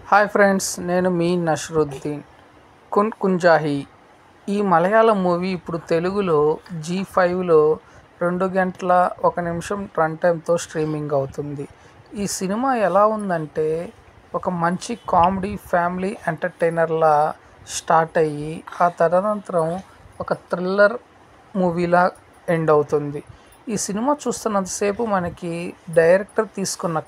Hi friends, నేను మీ నష్రుద్దీన్. కున్ కుంజాహి ఈ Malayalam movie ఇప్పుడు తెలుగులో జీ5లో 2 గంటల 1 నిమిషం రన్ టైంతో స్ట్రీమింగ్ అవుతుంది. ఈ సినిమా ఎలా ఉందంటే ఒక మంచి కామెడీ ఫ్యామిలీ ఎంటర్టైనర్లా స్టార్ట్ అయ్యి ఆ తదనంతరం ఒక థ్రిల్లర్ మూవీలా ఎండ్ అవుతుంది. ఈ సినిమా చూస్తున్నంతసేపు మనకి డైరెక్టర్ తీసుకున్న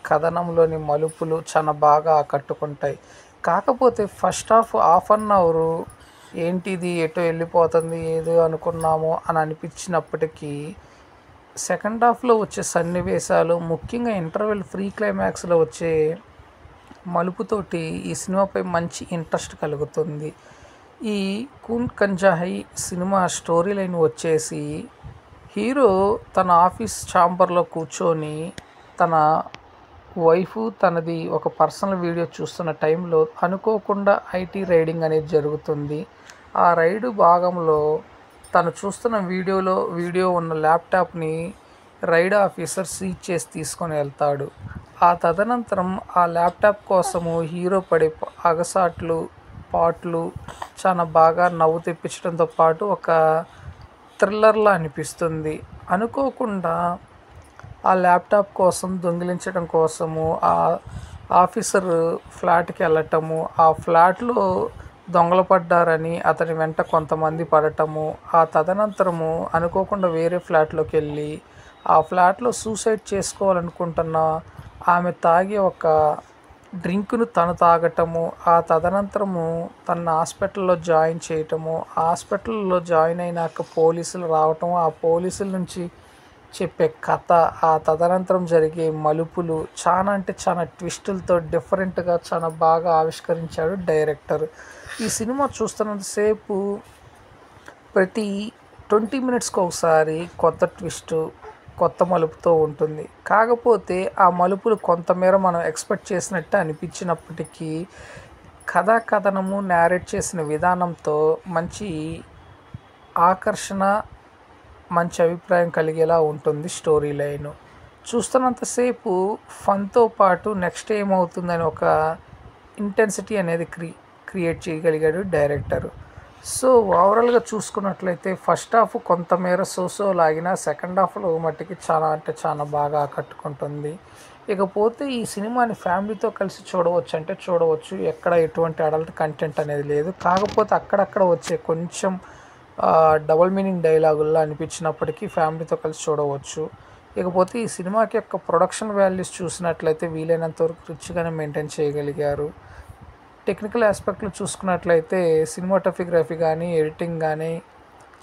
కథనంలోని మలుపులు చాలా బాగా ఆకట్టుకుంటాయి. కాకపోతే ఫస్ట్ హాఫ్ అన్ అవరు ఏంటిది ఎటో వెళ్ళిపోతుంది ఏదో అనుకున్నాము అని అనిపించినప్పటికీ సెకండ్ హాఫ్లో వచ్చే సన్నివేశాలు, ముఖ్యంగా ఇంటర్వెల్ ఫ్రీ క్లైమాక్స్లో వచ్చే మలుపుతోటి ఈ సినిమాపై మంచి ఇంట్రెస్ట్ కలుగుతుంది. ఈ కూన్ కంజాహి సినిమా స్టోరీ లైన్ వచ్చేసి హీరో తన ఆఫీస్ ఛాంబర్లో కూర్చొని తన వైఫ్ తనది ఒక పర్సనల్ వీడియో చూస్తున్న టైంలో అనుకోకుండా ఐటీ రైడింగ్ అనేది జరుగుతుంది. ఆ రైడు భాగంలో తను చూస్తున్న వీడియో ఉన్న ల్యాప్టాప్ని రైడ్ ఆఫీసర్ సీజ్ చేసి తీసుకొని వెళ్తాడు. ఆ తదనంతరం ఆ ల్యాప్టాప్ కోసము హీరో పడే అగసాట్లు పాటలు చాలా బాగా నవ్వు తెప్పించడంతో పాటు ఒక థ్రిల్లర్లా అనిపిస్తుంది. అనుకోకుండా ఆ ల్యాప్టాప్ కోసం దొంగిలించడం కోసము ఆ ఆఫీసర్ ఫ్లాట్కి వెళ్ళటము, ఆ ఫ్లాట్లో దొంగలు పడ్డారని అతని వెంట కొంతమంది పడటము, ఆ తదనంతరము అనుకోకుండా వేరే ఫ్లాట్లోకి వెళ్ళి ఆ ఫ్లాట్లో సూసైడ్ చేసుకోవాలనుకుంటున్న ఆమె తాగే ఒక డ్రింక్ను తను తాగటము, ఆ తదనంతరము తన హాస్పిటల్లో జాయిన్ చేయటము, హాస్పిటల్లో జాయిన్ అయినాక పోలీసులు రావటం, ఆ పోలీసుల నుంచి చెప్పే కథ, ఆ తదనంతరం జరిగే మలుపులు చాలా అంటే చాలా ట్విస్టులతో డిఫరెంట్గా చాలా బాగా ఆవిష్కరించాడు డైరెక్టర్. ఈ సినిమా చూస్తున్నంతసేపు ప్రతి 20 మినిట్స్కి ఒకసారి కొత్త ట్విస్టు, కొత్త మలుపుతో ఉంటుంది. కాకపోతే ఆ మలుపులు కొంతమేర మనం ఎక్స్పెక్ట్ చేసినట్టే అనిపించినప్పటికీ కథనము నేరేట్ చేసిన విధానంతో మంచి ఆకర్షణ, మంచి అభిప్రాయం కలిగేలా ఉంటుంది స్టోరీ లైను. చూస్తున్నంతసేపు ఫన్తో పాటు నెక్స్ట్ ఏమవుతుందని ఒక ఇంటెన్సిటీ అనేది క్రియేట్ చేయగలిగాడు డైరెక్టర్. సో ఓవరాల్గా చూసుకున్నట్లయితే ఫస్ట్ హాఫ్ కొంతమేర సోసో లాగిన సెకండ్ హాఫ్లో మట్టికి చాలా అంటే చాలా బాగా ఆకట్టుకుంటుంది. ఇకపోతే ఈ సినిమాని ఫ్యామిలీతో కలిసి చూడవచ్చు అంటే చూడవచ్చు. ఎక్కడ ఎటువంటి అడల్ట్ కంటెంట్ అనేది లేదు. కాకపోతే అక్కడక్కడ వచ్చే కొంచెం డబుల్ మీనింగ్ డైలాగుల్లో అనిపించినప్పటికీ ఫ్యామిలీతో కలిసి చూడవచ్చు. ఇకపోతే ఈ సినిమాకి యొక్క ప్రొడక్షన్ వాల్యూస్ చూసినట్లయితే వీలైనంత వరకు రిచ్గానే మెయింటైన్ చేయగలిగారు. టెక్నికల్ ఆస్పెక్ట్లు చూసుకున్నట్లయితే సినిమాటోగ్రఫీ కానీ ఎడిటింగ్ కానీ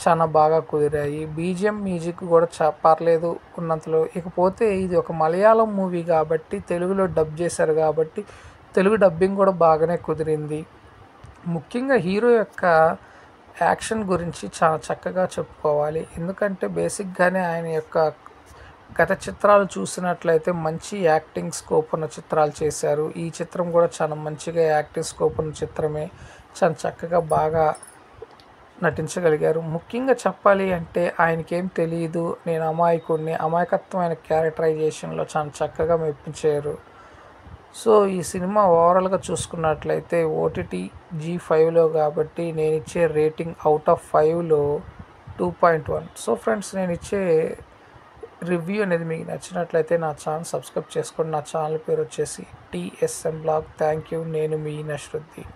చాలా బాగా కుదిరాయి. బీజిఎం మ్యూజిక్ కూడా పర్లేదు ఉన్నంతలో. ఇకపోతే ఇది ఒక మలయాళం మూవీ కాబట్టి తెలుగులో డబ్ చేశారు కాబట్టి తెలుగు డబ్బింగ్ కూడా బాగానే కుదిరింది. ముఖ్యంగా హీరో యొక్క యాక్షన్ గురించి చాలా చక్కగా చెప్పుకోవాలి. ఎందుకంటే బేసిక్గానే ఆయన యొక్క గత చిత్రాలు చూసినట్లయితే మంచి యాక్టింగ్ స్కోప్ ఉన్న చిత్రాలు చేశారు. ఈ చిత్రం కూడా చాలా మంచిగా యాక్టింగ్ స్కోప్ ఉన్న చిత్రమే. చాలా చక్కగా బాగా నటించగలిగారు. ముఖ్యంగా చెప్పాలి అంటే ఆయనకేం తెలియదు, నేను అమాయకుడిని, అమాయకత్వమైన క్యారెక్టరైజేషన్లో చాలా చక్కగా మెప్పించారు. సో ఈ సినిమా ఓవరాల్గా చూసుకున్నట్లయితే ఓటీటీ జీ5లో కాబట్టి నేను ఇచ్చే రేటింగ్ అవుట్ ఆఫ్ 5లో 2.1. సో ఫ్రెండ్స్, నేను ఇచ్చే రివ్యూ అనేది మీకు నచ్చినట్లయితే నా ఛానల్ సబ్స్క్రైబ్ చేసుకోండి. నా ఛానల్ పేరు వచ్చేసి టీఎస్ఎం బ్లాగ్. Thank you. నేను మీ నష్రుద్దీన్.